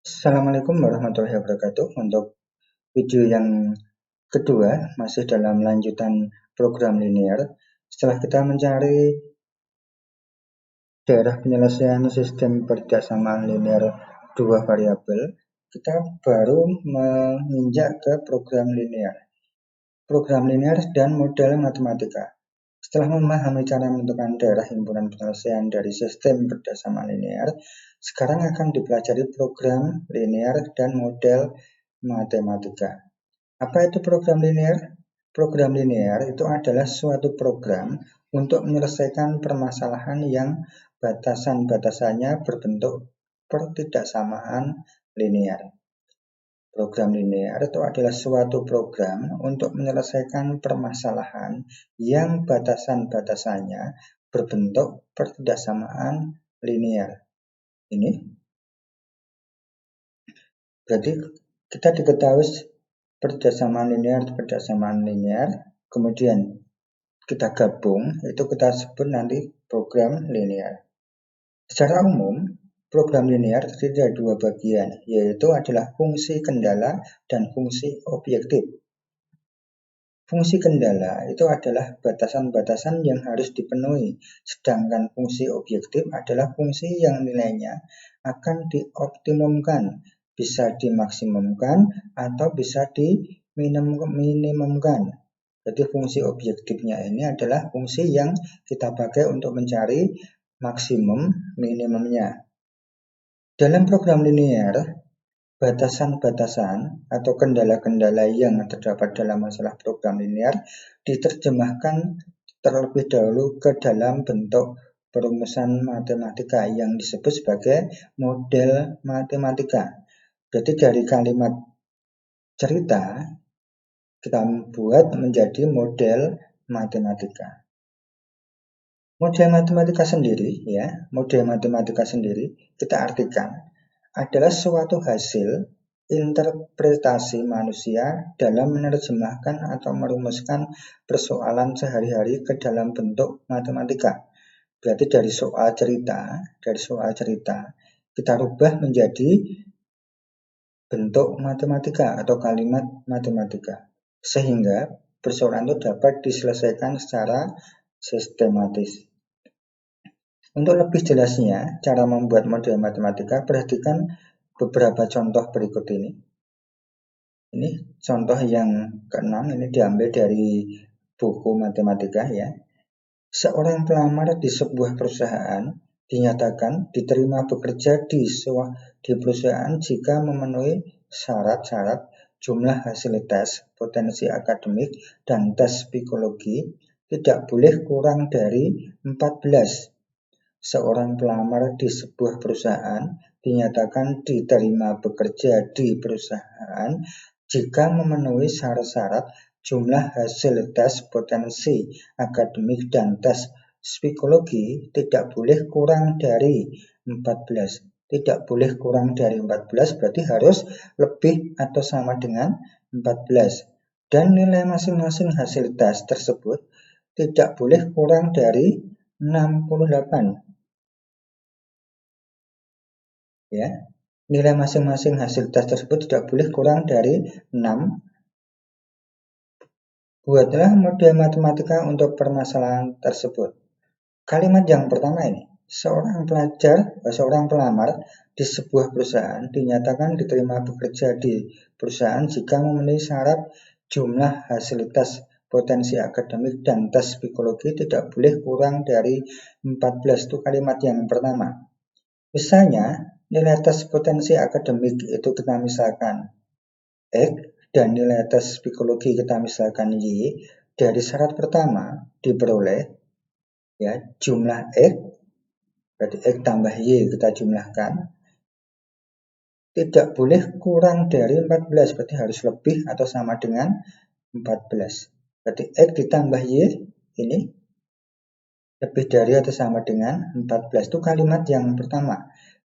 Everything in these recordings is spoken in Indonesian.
Assalamualaikum warahmatullahi wabarakatuh. Untuk video yang kedua, masih dalam lanjutan program linear. Setelah kita mencari daerah penyelesaian sistem persamaan linear dua variabel, kita baru menginjak ke program linear. Program linear dan model matematika. Setelah memahami cara menentukan daerah himpunan penyelesaian dari sistem berdasarkan linear, sekarang akan dipelajari program linear dan model matematika. Apa itu program linear? Program linear itu adalah suatu program untuk menyelesaikan permasalahan yang batasan-batasannya berbentuk pertidaksamaan linear. Program linear itu adalah suatu program untuk menyelesaikan permasalahan yang batasan-batasannya berbentuk pertidaksamaan linear. Ini berarti kita diketahui pertidaksamaan linear, kemudian kita gabung, itu kita sebut nanti program linear. Secara umum, program linear terdiri dari dua bagian, yaitu adalah fungsi kendala dan fungsi objektif. Fungsi kendala itu adalah batasan-batasan yang harus dipenuhi, sedangkan fungsi objektif adalah fungsi yang nilainya akan dioptimumkan, bisa dimaksimumkan atau bisa diminimumkan. Jadi fungsi objektifnya ini adalah fungsi yang kita pakai untuk mencari maksimum minimumnya. Dalam program linear, batasan-batasan atau kendala-kendala yang terdapat dalam masalah program linear diterjemahkan terlebih dahulu ke dalam bentuk perumusan matematika yang disebut sebagai model matematika. Jadi dari kalimat cerita kita buat menjadi model matematika. Model matematika sendiri, model matematika sendiri kita artikan adalah suatu hasil interpretasi manusia dalam menerjemahkan atau merumuskan persoalan sehari-hari ke dalam bentuk matematika. Berarti dari soal cerita kita rubah menjadi bentuk matematika atau kalimat matematika, sehingga persoalan itu dapat diselesaikan secara sistematis. Untuk lebih jelasnya cara membuat model matematika, perhatikan beberapa contoh berikut ini. Ini contoh yang ke-6, ini diambil dari buku matematika ya. Seorang pelamar di sebuah perusahaan dinyatakan diterima bekerja di perusahaan jika memenuhi syarat-syarat jumlah hasil tes, potensi akademik, dan tes psikologi tidak boleh kurang dari 14. Seorang pelamar di sebuah perusahaan dinyatakan diterima bekerja di perusahaan jika memenuhi syarat-syarat jumlah hasil tes potensi akademik dan tes psikologi tidak boleh kurang dari 14. Tidak boleh kurang dari 14 berarti harus lebih atau sama dengan 14. Dan nilai masing-masing hasil tes tersebut tidak boleh kurang dari 68. Ya, nilai masing-masing hasil tes tersebut tidak boleh kurang dari 6. Buatlah model matematika untuk permasalahan tersebut. Kalimat yang pertama ini, seorang pelamar di sebuah perusahaan dinyatakan diterima bekerja di perusahaan jika memenuhi syarat jumlah hasil tes potensi akademik dan tes psikologi tidak boleh kurang dari 14. Itu kalimat yang pertama. Misalnya, nilai tes potensi akademik itu kita misalkan X dan nilai tes psikologi kita misalkan Y. Dari syarat pertama diperoleh jumlah X, berarti X tambah Y kita jumlahkan, tidak boleh kurang dari 14, berarti harus lebih atau sama dengan 14. Berarti X ditambah Y ini lebih dari atau sama dengan 14. Itu kalimat yang pertama.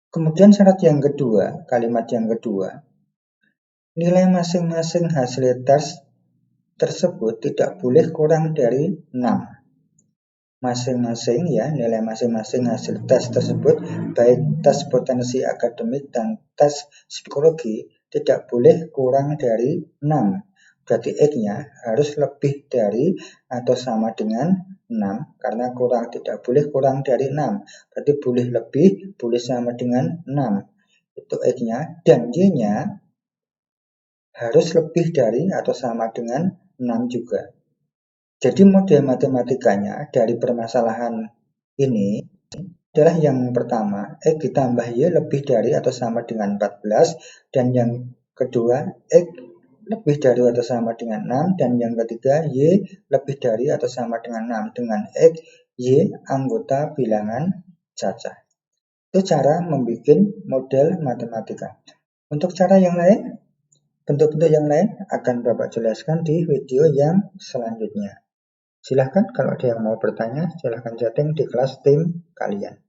Kemudian syarat yang kedua, kalimat yang kedua, nilai masing-masing hasil tes tersebut tidak boleh kurang dari 6. masing-masing ya, nilai masing-masing hasil tes tersebut, baik tes potensi akademik dan tes psikologi, tidak boleh kurang dari 6. Berarti X-nya harus lebih dari atau sama dengan 6, karena tidak boleh kurang dari 6. Berarti boleh lebih, boleh sama dengan 6. Itu X-nya, dan Y-nya harus lebih dari atau sama dengan 6 juga. Jadi model matematikanya dari permasalahan ini adalah yang pertama, X ditambah Y lebih dari atau sama dengan 14, dan yang kedua, X lebih dari atau sama dengan 6, dan yang ketiga, Y lebih dari atau sama dengan 6 dengan X, Y anggota bilangan cacah. Itu cara membuat model matematika. Untuk cara yang lain, bentuk-bentuk yang lain akan Bapak jelaskan di video yang selanjutnya. Silahkan kalau ada yang mau bertanya, silahkan chatting di kelas tim kalian.